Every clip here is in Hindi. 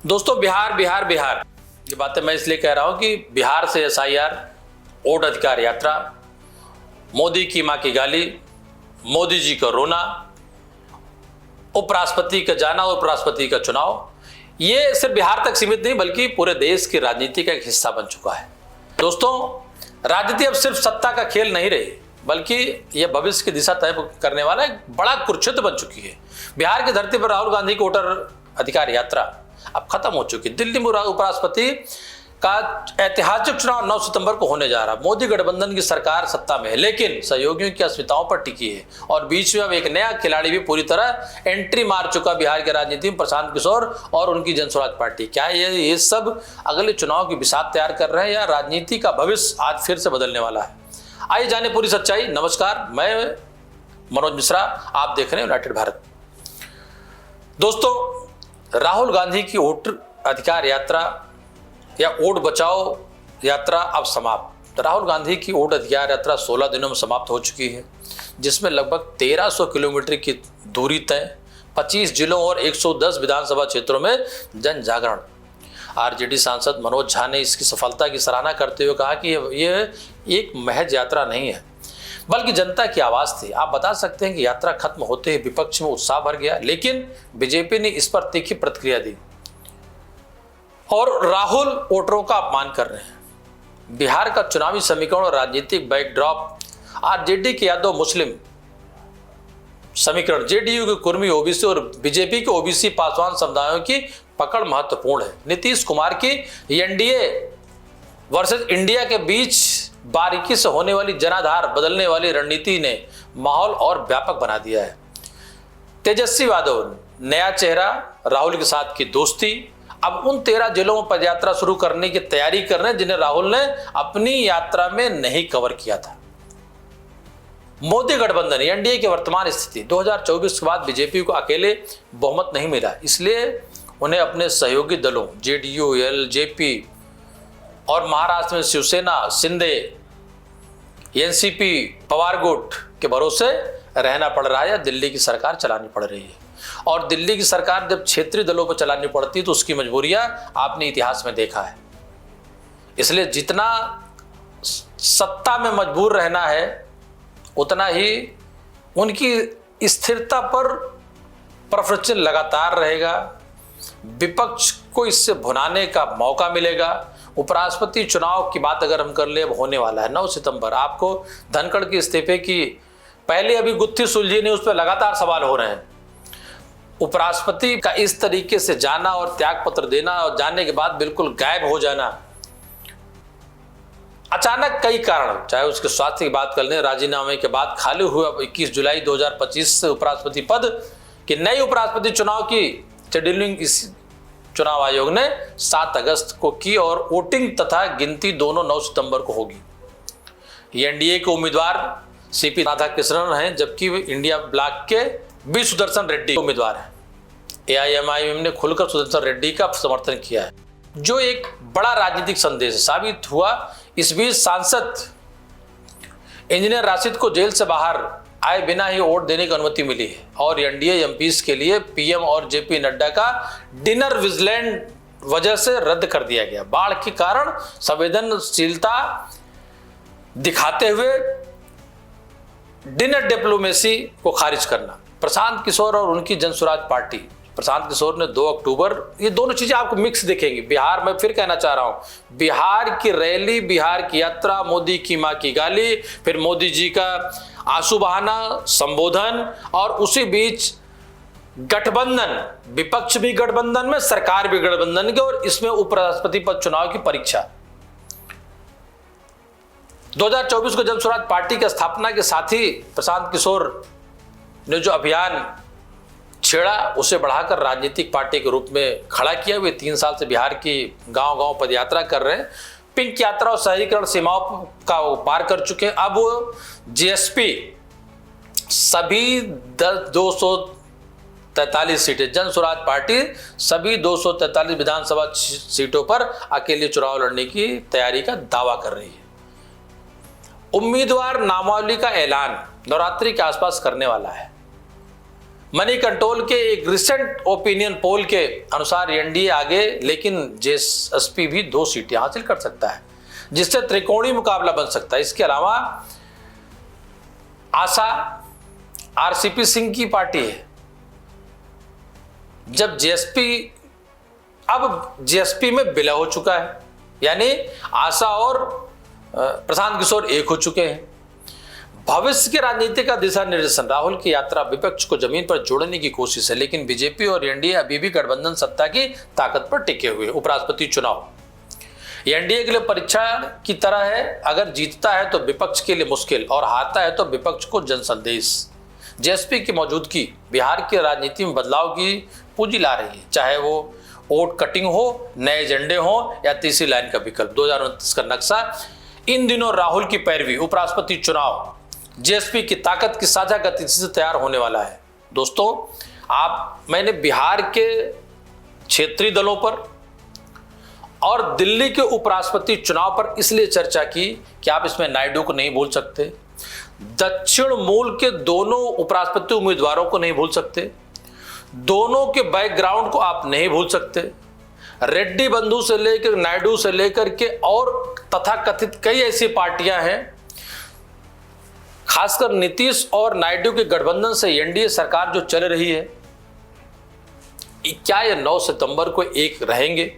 दोस्तों बिहार बिहार बिहार ये बातें मैं इसलिए कह रहा हूं कि बिहार से एसआईआर, वोट अधिकार यात्रा, मोदी की मां की गाली, मोदी जी का रोना, उपराष्ट्रपति का जाना, उपराष्ट्रपति का चुनाव, ये सिर्फ बिहार तक सीमित नहीं बल्कि पूरे देश की राजनीति का एक हिस्सा बन चुका है। दोस्तों राजनीति अब सिर्फ सत्ता का खेल नहीं रही बल्कि यह भविष्य की दिशा तय करने वाला एक बड़ा कुरुक्षेत्र बन चुकी है। बिहार की धरती पर राहुल गांधी की वोटर अधिकार यात्रा अब खत्म हो चुकी है। दिल्ली में उपराष्ट्रपति का ऐतिहासिक चुनाव 9 सितंबर को होने जा रहा। मोदी गठबंधन की सरकार सत्ता में है लेकिन सहयोगियों की अस्मिताओं पर टिकी है और बीच में अब एक नया खिलाड़ी भी पूरी तरह एंट्री मार चुका बिहार की राजनीति में, प्रशांत किशोर और उनकी जन स्वराज पार्टी। क्या ये सब अगले चुनाव की बिसात तैयार कर रहे हैं या राजनीति का भविष्य आज फिर से बदलने वाला है? आइए जाने पूरी सच्चाई। नमस्कार, मैं मनोज मिश्रा, आप देख रहे हैं यूनाइटेड भारत। दोस्तों राहुल गांधी की वोट अधिकार यात्रा या वोट बचाओ यात्रा अब समाप्त। राहुल गांधी की वोट अधिकार यात्रा 16 दिनों में समाप्त हो चुकी है, जिसमें लगभग 1300 किलोमीटर की दूरी तय, 25 जिलों और 110 विधानसभा क्षेत्रों में जन जागरण। आरजेडी सांसद मनोज झा ने इसकी सफलता की सराहना करते हुए कहा कि यह एक महज यात्रा नहीं है बल्कि जनता की आवाज थी। आप बता सकते हैं कि यात्रा खत्म होते ही विपक्ष में उत्साह भर गया, लेकिन बीजेपी ने इस पर तीखी प्रतिक्रिया दी और राहुल वोटरों का अपमान कर रहे हैं। बिहार का चुनावी समीकरण और राजनीतिक बैकड्रॉप, आरजेडी के यादव मुस्लिम समीकरण, जेडीयू के कुर्मी ओबीसी और बीजेपी के ओबीसी पासवान समुदायों की पकड़ महत्वपूर्ण है। नीतीश कुमार की एनडीए वर्सेस इंडिया के बीच बारीकी से होने वाली जनाधार बदलने वाली रणनीति ने माहौल और व्यापक बना दिया है। तेजस्वी यादव नया चेहरा, राहुल के साथ की दोस्ती, अब उन 13 जिलों में पदयात्रा शुरू करने की तैयारी कर रहे हैं जिन्हें राहुल ने अपनी यात्रा में नहीं कवर किया था। मोदी गठबंधन एनडीए की वर्तमान स्थिति 2024 के बाद बीजेपी को अकेले बहुमत नहीं मिला, इसलिए उन्हें अपने सहयोगी दलों जेडीयू, एलजेपी और महाराष्ट्र में शिवसेना, शिंदे, एनसीपी, पवार गुट के भरोसे रहना पड़ रहा है या दिल्ली की सरकार चलानी पड़ रही है। और दिल्ली की सरकार जब क्षेत्रीय दलों पर चलानी पड़ती है तो उसकी मजबूरियां आपने इतिहास में देखा है। इसलिए जितना सत्ता में मजबूर रहना है उतना ही उनकी स्थिरता पर प्रश्न लगातार रहेगा। विपक्ष को इससे भुनाने का मौका मिलेगा। उपराष्ट्रपति चुनाव की बात अगर हम कर ले, अब होने वाला है 9 सितंबर। आपको धनखड़ के इस्तीफे की पहले अभी गुत्थी सुलझी नहीं, उस पर लगातार सवाल हो रहे हैं। उपराष्ट्रपति का इस तरीके से जाना और त्याग पत्र देना और जाने के बाद बिल्कुल गायब हो जाना, अचानक कई कारण, चाहे उसके स्वास्थ्य की बात कर लें, राजीनामे के बाद खाली हुआ 21 जुलाई 2025 से उपराष्ट्रपति पद की नई उपराष्ट्रपति चुनाव की शेड्यूलिंग इस चुनाव आयोग ने 7 अगस्त को की और वोटिंग तथा गिनती दोनों 9 सितंबर को होगी। एनडीए के उम्मीदवार सीपी राधाकृष्णन हैं जबकि इंडिया ब्लॉक के बी सुदर्शन रेड्डी उम्मीदवार हैं। एआईएमआईएम ने खुलकर सुदर्शन रेड्डी का समर्थन किया है, जो एक बड़ा राजनीतिक संदेश साबित हुआ। इस बीच सांसद इंजीनियर राशिद को जेल से बाहर आए बिना ही वोट देने की अनुमति मिली है और एनडीए एमपीज के लिए पीएम और जेपी नड्डा का डिनर विजिलेंट वजह से रद्द कर दिया गया। बाढ़ के कारण संवेदनशीलता दिखाते हुए डिनर डिप्लोमेसी को खारिज करना। प्रशांत किशोर और उनकी जन स्वराज पार्टी, प्रशांत किशोर ने 2 अक्टूबर, ये दोनों चीजें आपको मिक्स दिखेंगी। बिहार में फिर कहना चाह रहा हूं, बिहार की रैली, बिहार की यात्रा, मोदी की मां की गाली, फिर मोदी जी का आंसू बहाना, संबोधन और उसी बीच गठबंधन, विपक्ष भी गठबंधन में, सरकार भी गठबंधन की और इसमें उपराष्ट्रपति पद चुनाव की परीक्षा। 2024 को जन स्वराज पार्टी की स्थापना के साथ ही प्रशांत किशोर ने जो अभियान छेड़ा उसे बढ़ाकर राजनीतिक पार्टी के रूप में खड़ा किया। वे 3 साल से बिहार की गांव-गांव पदयात्रा कर रहे हैं। पिंक यात्रा और शहरीकरण सीमाओं का पार कर चुके हैं। अब जीएसपी सभी 243 सीटें, जन स्वराज पार्टी सभी 243 विधानसभा सीटों पर अकेले चुनाव लड़ने की तैयारी का दावा कर रही है। उम्मीदवार नामावली का ऐलान नवरात्रि के आसपास करने वाला है। मनी कंट्रोल के एक रिसेंट ओपिनियन पोल के अनुसार एनडीए आगे, लेकिन जेएसपी भी 2 सीटें हासिल कर सकता है, जिससे त्रिकोणीय मुकाबला बन सकता है। इसके अलावा आशा आरसीपी सिंह की पार्टी है। जब जेएसपी में विलय हो चुका है, यानी आशा और प्रशांत किशोर एक हो चुके हैं। भविष्य की राजनीति का दिशा निर्देशन, राहुल की यात्रा विपक्ष को जमीन पर जोड़ने की कोशिश है, लेकिन बीजेपी और एनडीए अभी भी गठबंधन सत्ता की ताकत पर टिके हुए। उपराष्ट्रपति चुनाव एनडीए के लिए परीक्षा की तरह है, अगर जीतता है तो विपक्ष के लिए मुश्किल और हारता है तो विपक्ष को जनसंदेश। जेएसपी की मौजूदगी बिहार की राजनीति में बदलाव की पूंजी ला रही है, चाहे वो वोट कटिंग हो, नए एजेंडे हो या तीसरी लाइन का विकल्प। 2029 का नक्शा इन दिनों राहुल की पैरवी, उपराष्ट्रपति चुनाव जेएसपी की ताकत की साझा गतिविधि से तैयार होने वाला है। दोस्तों, मैंने बिहार के क्षेत्रीय दलों पर और दिल्ली के उपराष्ट्रपति चुनाव पर इसलिए चर्चा की कि आप इसमें नायडू को नहीं भूल सकते, दक्षिण मूल के दोनों उपराष्ट्रपति उम्मीदवारों को नहीं भूल सकते, दोनों के बैकग्राउंड को आप नहीं भूल सकते। रेड्डी बंधु से लेकर नायडू से लेकर के और तथाकथित कई ऐसी पार्टियां हैं, खासकर नीतीश और नायडू के गठबंधन से एनडीए सरकार जो चल रही है, क्या ये 9 सितंबर को एक रहेंगे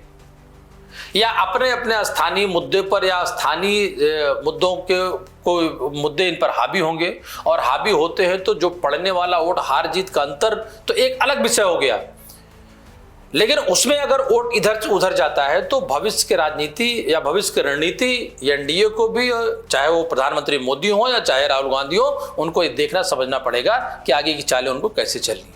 या अपने अपने स्थानीय मुद्दे पर या स्थानीय मुद्दों के कोई मुद्दे इन पर हावी होंगे? और हावी होते हैं तो जो पड़ने वाला वोट हार जीत का अंतर तो एक अलग विषय हो गया, लेकिन उसमें अगर वोट इधर से उधर जाता है तो भविष्य की राजनीति या भविष्य की रणनीति एनडीए को भी, चाहे वो प्रधानमंत्री मोदी हो या चाहे राहुल गांधी हो, उनको ये देखना समझना पड़ेगा कि आगे की चालें उनको कैसे चलनी।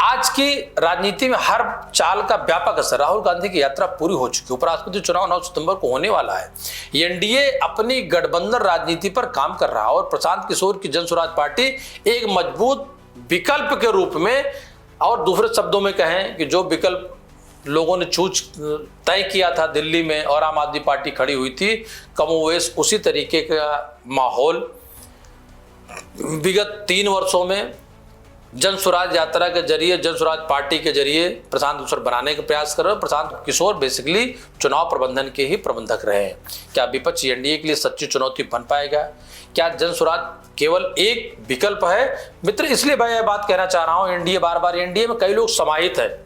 आज की राजनीति में हर चाल का व्यापक असर, राहुल गांधी की यात्रा पूरी हो चुकी, उपराष्ट्रपति चुनाव 9 सितंबर को होने वाला है। एनडीए अपनी गठबंधन राजनीति पर काम कर रहा है और प्रशांत किशोर की जन स्वराज पार्टी एक मजबूत विकल्प के रूप में, और दूसरे शब्दों में कहें कि जो विकल्प लोगों ने चूज तय किया था दिल्ली में और आम आदमी पार्टी खड़ी हुई थी, कमोवेश उसी तरीके का माहौल विगत 3 वर्षों में जन स्वराज यात्रा के जरिए, जन स्वराज पार्टी के जरिए प्रशांत किशोर बनाने का प्रयास कर रहे हैं। प्रशांत किशोर बेसिकली चुनाव प्रबंधन के ही प्रबंधक रहे हैं। क्या विपक्ष एनडीए के लिए सच्ची चुनौती बन पाएगा? क्या जन स्वराज केवल एक विकल्प है? मित्र, इसलिए मैं यह बात कहना चाह रहा हूं, एनडीए बार एनडीए में कई लोग समाहित है,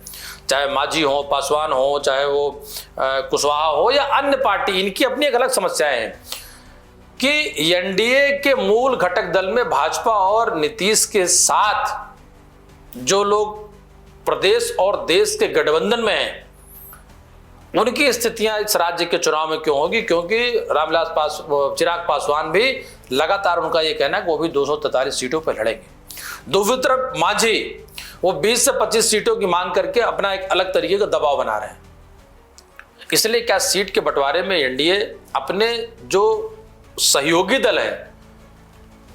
चाहे मांझी हो, पासवान हो, चाहे वो कुशवाहा हो या अन्य पार्टी, इनकी अपनी एक अलग समस्याएं हैं कि एनडीए के मूल घटक दल में भाजपा और नीतीश के साथ जो लोग प्रदेश और देश के गठबंधन में हैं, उनकी स्थितियां इस राज्य के चुनाव में क्यों होगी? क्योंकि चिराग पासवान भी लगातार, उनका यह कहना है कि वो भी 243 सीटों पर लड़ेंगे। दूसरी तरफ मांझी, वो 20 से 25 सीटों की मांग करके अपना एक अलग तरीके का दबाव बना रहे हैं। इसलिए क्या सीट के बंटवारे में एनडीए अपने जो सहयोगी दल हैं,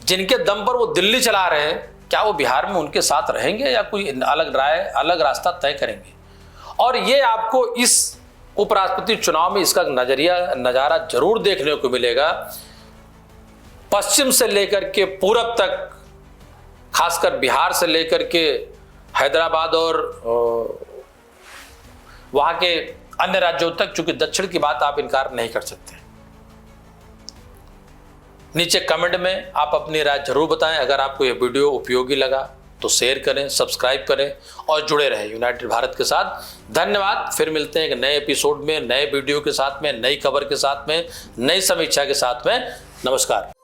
जिनके दम पर वो दिल्ली चला रहे हैं, क्या वो बिहार में उनके साथ रहेंगे या कोई अलग रास्ता तय करेंगे? और ये आपको इस उपराष्ट्रपति चुनाव में इसका नजारा जरूर देखने को मिलेगा। पश्चिम से लेकर के पूरब तक, खासकर बिहार से लेकर के हैदराबाद और वहां के अन्य राज्यों तक, चूंकि दक्षिण की बात आप इनकार नहीं कर सकते। नीचे कमेंट में आप अपनी राय जरूर बताएं। अगर आपको यह वीडियो उपयोगी लगा तो शेयर करें, सब्सक्राइब करें और जुड़े रहें यूनाइटेड भारत के साथ। धन्यवाद। फिर मिलते हैं एक नए एपिसोड में, नए वीडियो के साथ में, नई खबर के साथ में, नई समीक्षा के साथ में। नमस्कार।